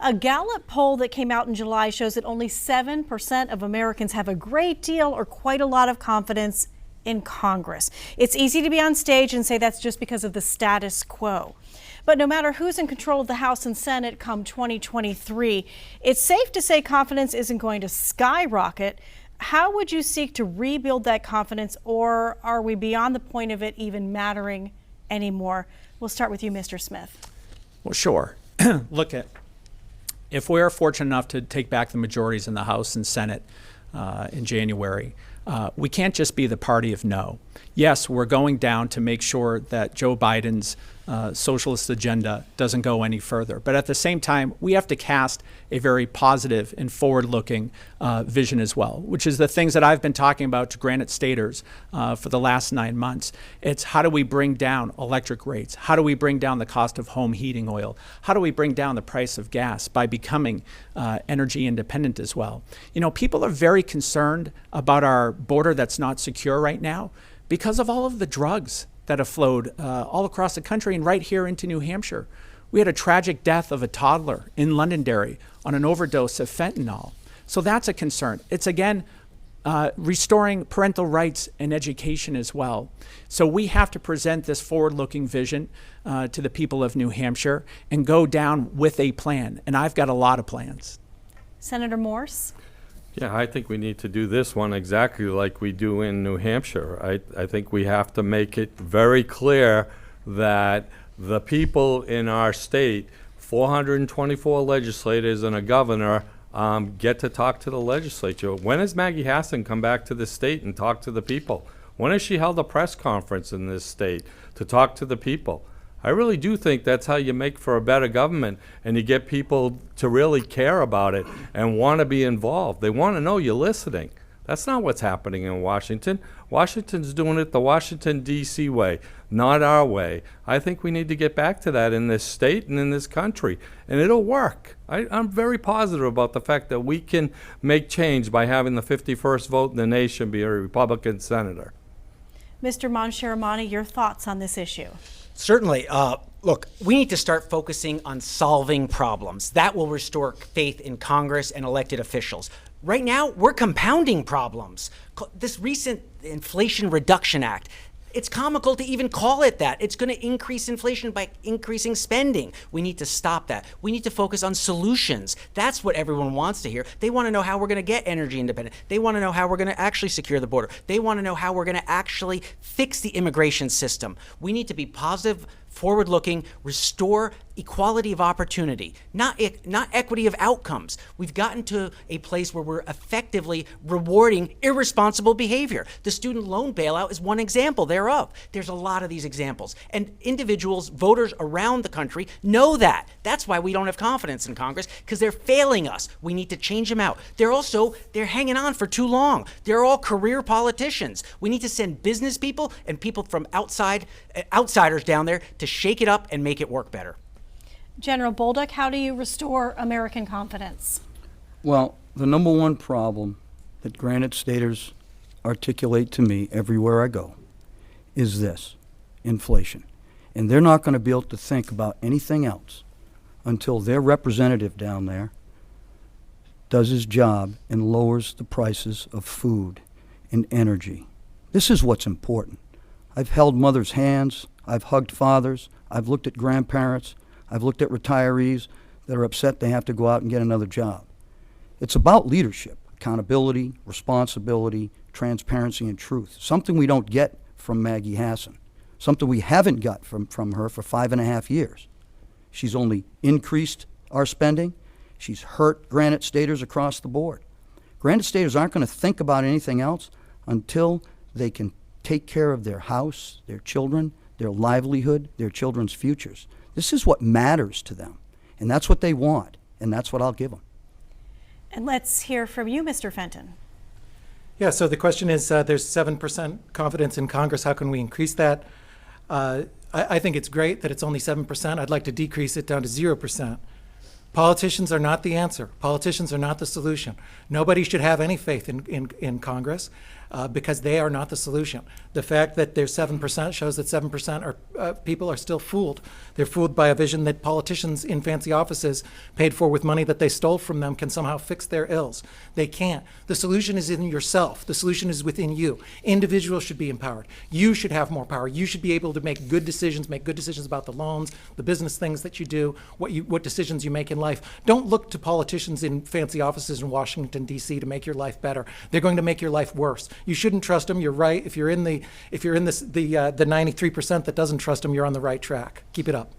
A Gallup poll that came out in July shows that only 7% of Americans have a great deal or quite a lot of confidence in Congress. It's easy to be on stage and say that's just because of the status quo. But no matter who's in control of the House and Senate come 2023, it's safe to say confidence isn't going to skyrocket. How would you seek to rebuild that confidence, or are we beyond the point of it even mattering anymore? We'll start with you, Mr. Smith. Well, sure. Look, if we're fortunate enough to take back the majorities in the House and Senate in January, we can't just be the party of no. Yes, we're going down to make sure that Joe Biden's socialist agenda doesn't go any further. But at the same time, we have to cast a very positive and forward-looking vision as well, which is the things that I've been talking about to Granite Staters for the last 9 months. It's how do we bring down electric rates? How do we bring down the cost of home heating oil? How do we bring down the price of gas by becoming energy independent as well? You know, people are very concerned about our border that's not secure right now because of all of the drugs that have flowed all across the country and right here into New Hampshire. We had a tragic death of a toddler in Londonderry on an overdose of fentanyl. So that's a concern. It's, again, restoring parental rights and education as well. So we have to present this forward-looking vision to the people of New Hampshire and go down with a plan. And I've got a lot of plans. Senator Morse? Yeah, I think we need to do this one exactly like we do in New Hampshire. I think we have to make it very clear that the people in our state, 424 legislators and a governor, get to talk to the legislature. When has Maggie Hassan come back to the state and talk to the people? When has she held a press conference in this state to talk to the people? I really do think that's how you make for a better government, and you get people to really care about it and want to be involved. They want to know you're listening. That's not what's happening in Washington. Washington's doing it the Washington, D.C. way, not our way. I think we need to get back to that in this state and in this country, and it'll work. I'm very positive about the fact that we can make change by having the 51st vote in the nation be a Republican senator. Mr. Moncheramani, your thoughts on this issue? Certainly. Look, we need to start focusing on solving problems. That will restore faith in Congress and elected officials. Right now, we're compounding problems. This recent Inflation Reduction Act, it's comical to even call it that. It's going to increase inflation by increasing spending. We need to stop that. We need to focus on solutions. That's what everyone wants to hear. They want to know how we're going to get energy independent. They want to know how we're going to actually secure the border. They want to know how we're going to actually fix the immigration system. We need to be positive, forward-looking, restore equality of opportunity, not equity of outcomes. We've gotten to a place where we're effectively rewarding irresponsible behavior. The student loan bailout is one example thereof. There's a lot of these examples. And individuals, voters around the country know that. That's why we don't have confidence in Congress, because they're failing us. We need to change them out. They're hanging on for too long. They're all career politicians. We need to send business people and people from outsiders down there to shake it up and make it work better. General Bolduc, how do you restore American confidence? Well, the number one problem that Granite Staters articulate to me everywhere I go is this: inflation. And they're not going to be able to think about anything else until their representative down there does his job and lowers the prices of food and energy. This is what's important. I've held mothers' hands, I've hugged fathers, I've looked at grandparents, I've looked at retirees that are upset they have to go out and get another job. It's about leadership, accountability, responsibility, transparency, and truth. Something we don't get from Maggie Hassan. Something we haven't got from her for 5.5 years. She's only increased our spending. She's hurt Granite Staters across the board. Granite Staters aren't going to think about anything else until they can take care of their house, their children, their livelihood, their children's futures. This is what matters to them, and that's what they want, and that's what I'll give them. And let's hear from you, Mr. Fenton. Yeah, so the question is, there's 7% confidence in Congress. How can we increase that? I think it's great that it's only 7%. I'd like to decrease it down to 0%. Politicians are not the answer. Politicians are not the solution. Nobody should have any faith in Congress. because they are not the solution. The fact that there's 7% shows that 7% people are still fooled. They're fooled by a vision that politicians in fancy offices paid for with money that they stole from them can somehow fix their ills. They can't. The solution is in yourself. The solution is within you. Individuals should be empowered. You should have more power. You should be able to make good decisions about the loans, the business things that you do, what decisions you make in life. Don't look to politicians in fancy offices in Washington, D.C. to make your life better. They're going to make your life worse. You shouldn't trust them. You're right. If you're in the 93% that doesn't trust them, you're on the right track. Keep it up.